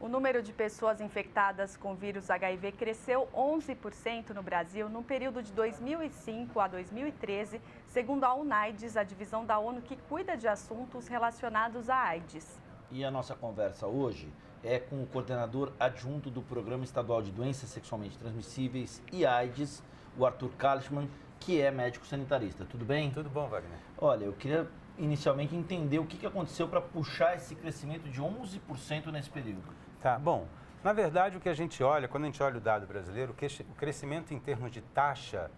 O número de pessoas infectadas com vírus HIV cresceu 11% no Brasil no período de 2005 a 2013, segundo a UNAIDS, a divisão da ONU que cuida de assuntos relacionados à AIDS. E a nossa conversa hoje é com o coordenador adjunto do Programa Estadual de Doenças Sexualmente Transmissíveis e AIDS, o Arthur Kalischmann, que é médico sanitarista. Tudo bem? Tudo bom, Wagner. Olha, eu queria inicialmente entender o que aconteceu para puxar esse crescimento de 11% nesse período. Tá, bom, na verdade o que a gente olha, quando a gente olha o dado brasileiro, o crescimento em termos de taxa,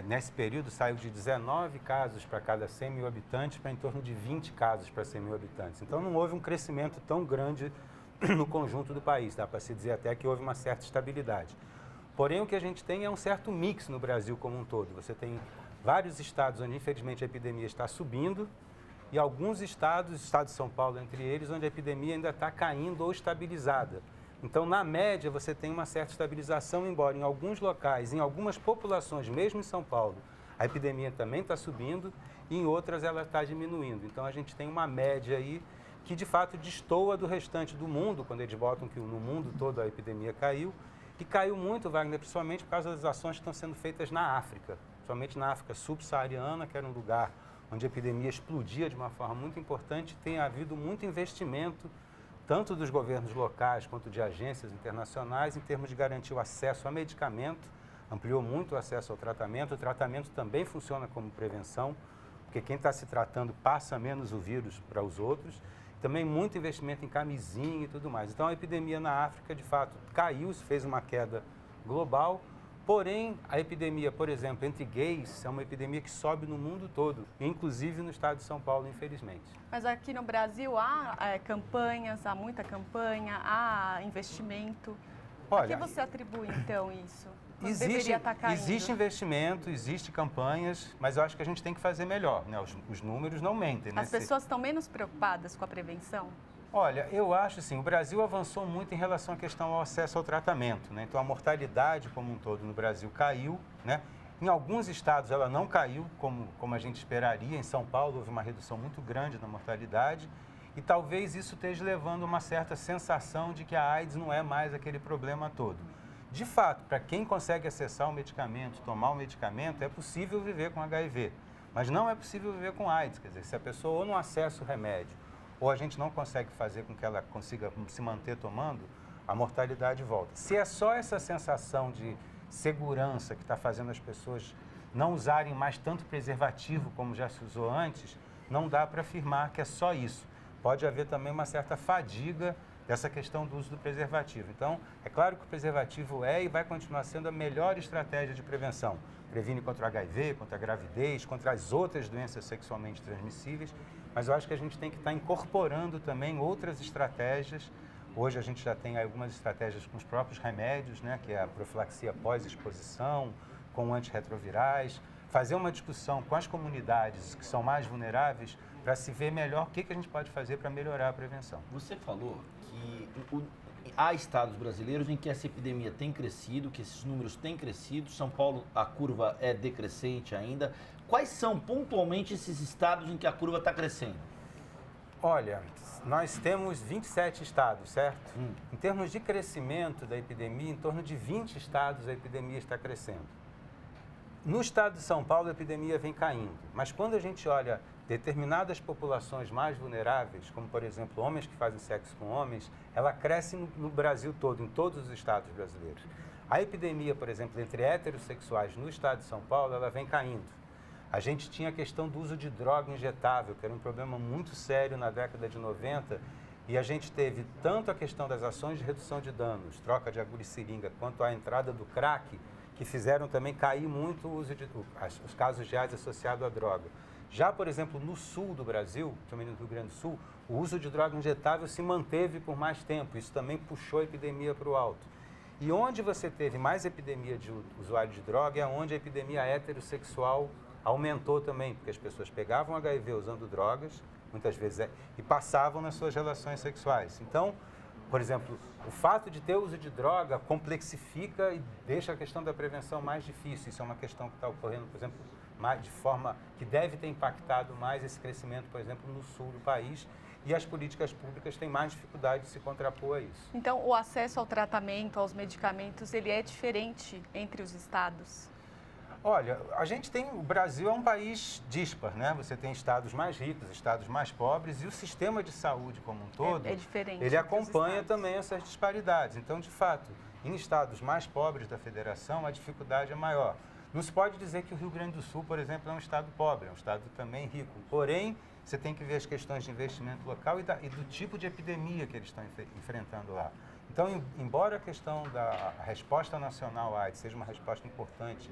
nesse período saiu de 19 casos para cada 100 mil habitantes para em torno de 20 casos para 100 mil habitantes. Então não houve um crescimento tão grande no conjunto do país, dá para se dizer até que houve uma certa estabilidade. Porém, o que a gente tem é um certo mix no Brasil como um todo. Você tem vários estados onde, infelizmente, a epidemia está subindo e alguns estados, o estado de São Paulo entre eles, onde a epidemia ainda está caindo ou estabilizada. Então, na média, você tem uma certa estabilização, embora em alguns locais, em algumas populações, mesmo em São Paulo, a epidemia também está subindo e em outras ela está diminuindo. Então, a gente tem uma média aí que, de fato, destoa do restante do mundo, quando eles botam que no mundo todo a epidemia caiu. E caiu muito, Wagner, principalmente por causa das ações que estão sendo feitas na África, principalmente na África subsaariana, que era um lugar onde a epidemia explodia de uma forma muito importante. Tem havido muito investimento, tanto dos governos locais quanto de agências internacionais, em termos de garantir o acesso a medicamento, ampliou muito o acesso ao tratamento. O tratamento também funciona como prevenção, porque quem está se tratando passa menos o vírus para os outros. Também muito investimento em camisinha e tudo mais. Então, a epidemia na África, de fato, caiu, fez uma queda global. Porém, a epidemia, por exemplo, entre gays, é uma epidemia que sobe no mundo todo, inclusive no estado de São Paulo, infelizmente. Mas aqui no Brasil há campanhas, há muita campanha, há investimento. Olha, a que você atribui, então, isso? Deveria estar caindo. Existe investimento, existe campanhas, mas eu acho que a gente tem que fazer melhor, né? Os números não mentem, né? As pessoas estão menos preocupadas com a prevenção? Olha, eu acho assim, o Brasil avançou muito em relação à questão ao acesso ao tratamento, né? Então, a mortalidade como um todo no Brasil caiu, né? Em alguns estados ela não caiu, como a gente esperaria. Em São Paulo houve uma redução muito grande na mortalidade e talvez isso esteja levando a uma certa sensação de que a AIDS não é mais aquele problema todo. De fato, para quem consegue acessar o medicamento, tomar o medicamento, é possível viver com HIV, mas não é possível viver com AIDS. Quer dizer, se a pessoa ou não acessa o remédio, ou a gente não consegue fazer com que ela consiga se manter tomando, a mortalidade volta. Se é só essa sensação de segurança que está fazendo as pessoas não usarem mais tanto preservativo como já se usou antes, não dá para afirmar que é só isso. Pode haver também uma certa fadiga dessa questão do uso do preservativo. Então, é claro que o preservativo é e vai continuar sendo a melhor estratégia de prevenção. Previne contra o HIV, contra a gravidez, contra as outras doenças sexualmente transmissíveis, mas eu acho que a gente tem que estar incorporando também outras estratégias. Hoje a gente já tem algumas estratégias com os próprios remédios, né, que é a profilaxia pós-exposição, com antirretrovirais, fazer uma discussão com as comunidades que são mais vulneráveis para se ver melhor o que a gente pode fazer para melhorar a prevenção. Você falou que há estados brasileiros em que essa epidemia tem crescido, que esses números têm crescido. São Paulo, a curva é decrescente ainda. Quais são pontualmente esses estados em que a curva está crescendo? Olha, nós temos 27 estados, certo? Em termos de crescimento da epidemia, em torno de 20 estados a epidemia está crescendo. No estado de São Paulo, a epidemia vem caindo, mas quando a gente olha determinadas populações mais vulneráveis, como, por exemplo, homens que fazem sexo com homens, ela cresce no Brasil todo, em todos os estados brasileiros. A epidemia, por exemplo, entre heterossexuais no estado de São Paulo, ela vem caindo. A gente tinha a questão do uso de droga injetável, que era um problema muito sério na década de 90, e a gente teve tanto a questão das ações de redução de danos, troca de agulha e seringa, quanto a entrada do crack, que fizeram também cair muito o uso os casos de AIDS associados à droga. Já, por exemplo, no sul do Brasil, também no Rio Grande do Sul, o uso de droga injetável se manteve por mais tempo. Isso também puxou a epidemia para o alto. E onde você teve mais epidemia de usuário de droga é onde a epidemia heterossexual aumentou também, porque as pessoas pegavam HIV usando drogas, muitas vezes, e passavam nas suas relações sexuais. Então, por exemplo, o fato de ter uso de droga complexifica e deixa a questão da prevenção mais difícil. Isso é uma questão que está ocorrendo, por exemplo, de forma que deve ter impactado mais esse crescimento, por exemplo, no sul do país. e as políticas públicas têm mais dificuldade de se contrapor a isso. Então, o acesso ao tratamento, aos medicamentos, ele é diferente entre os estados? Olha, o Brasil é um país díspar, né? Você tem estados mais ricos, estados mais pobres, e o sistema de saúde como um todo, é diferente ele entre os acompanha estados. também essas disparidades. Então, de fato, em estados mais pobres da federação, a dificuldade é maior. Não se pode dizer que o Rio Grande do Sul, por exemplo, é um estado pobre, é um estado também rico. Porém, você tem que ver as questões de investimento local e do tipo de epidemia que eles estão enfrentando lá. Então, embora a questão da resposta nacional à AIDS seja uma resposta importante,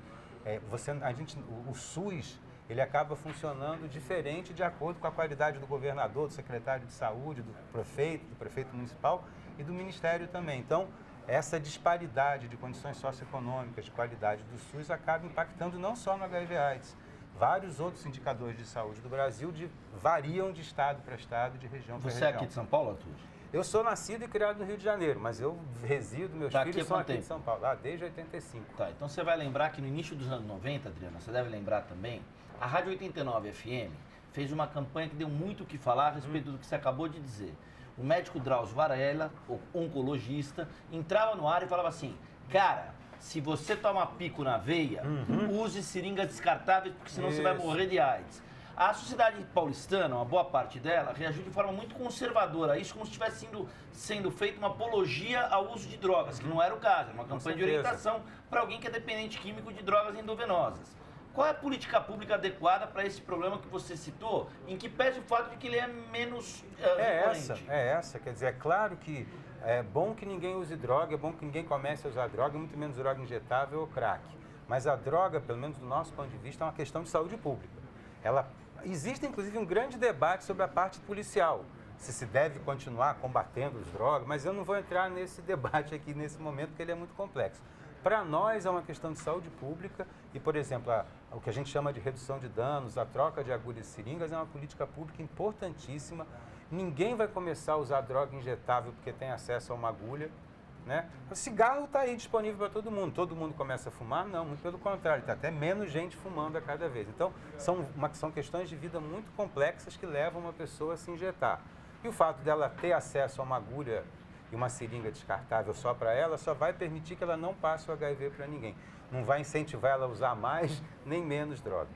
o SUS, ele acaba funcionando diferente de acordo com a qualidade do governador, do secretário de saúde, do prefeito municipal e do ministério também. Então, essa disparidade de condições socioeconômicas, de qualidade do SUS, acaba impactando não só no HIV/AIDS. Vários outros indicadores de saúde do Brasil variam de estado para estado, de região para região. Você é aqui de São Paulo, Arthur? Eu sou nascido e criado no Rio de Janeiro, mas eu resido, meus filhos são aqui de São Paulo, desde 85. Tá, então você vai lembrar que no início dos anos 90, Adriana, você deve lembrar também, a Rádio 89 FM fez uma campanha que deu muito o que falar a respeito do que você acabou de dizer. O médico Drauzio Varela, o oncologista, entrava no ar e falava assim, cara, se você toma pico na veia, use seringas descartáveis, porque senão você vai morrer de AIDS. A sociedade paulistana, uma boa parte dela, reagiu de forma muito conservadora a isso, como se estivesse sendo feita uma apologia ao uso de drogas, que não era o caso, era uma campanha de orientação para alguém que é dependente químico de drogas endovenosas. Qual é a política pública adequada para esse problema que você citou, em que pese o fato de que ele é menos recorrente? É essa, quer dizer, é claro que é bom que ninguém use droga, é bom que ninguém comece a usar droga, muito menos droga injetável ou crack. Mas a droga, pelo menos do nosso ponto de vista, é uma questão de saúde pública. Existe, inclusive, um grande debate sobre a parte policial, se deve continuar combatendo as drogas, mas eu não vou entrar nesse debate aqui nesse momento, porque ele é muito complexo. Para nós é uma questão de saúde pública e, por exemplo, o que a gente chama de redução de danos, a troca de agulhas e seringas é uma política pública importantíssima. Ninguém vai começar a usar droga injetável porque tem acesso a uma agulha, né? O cigarro está aí disponível para todo mundo começa a fumar? Não, muito pelo contrário, está até menos gente fumando a cada vez. Então, são questões de vida muito complexas que levam uma pessoa a se injetar. E o fato dela ter acesso a uma agulha e uma seringa descartável só para ela, só vai permitir que ela não passe o HIV para ninguém. Não vai incentivar ela a usar mais nem menos droga.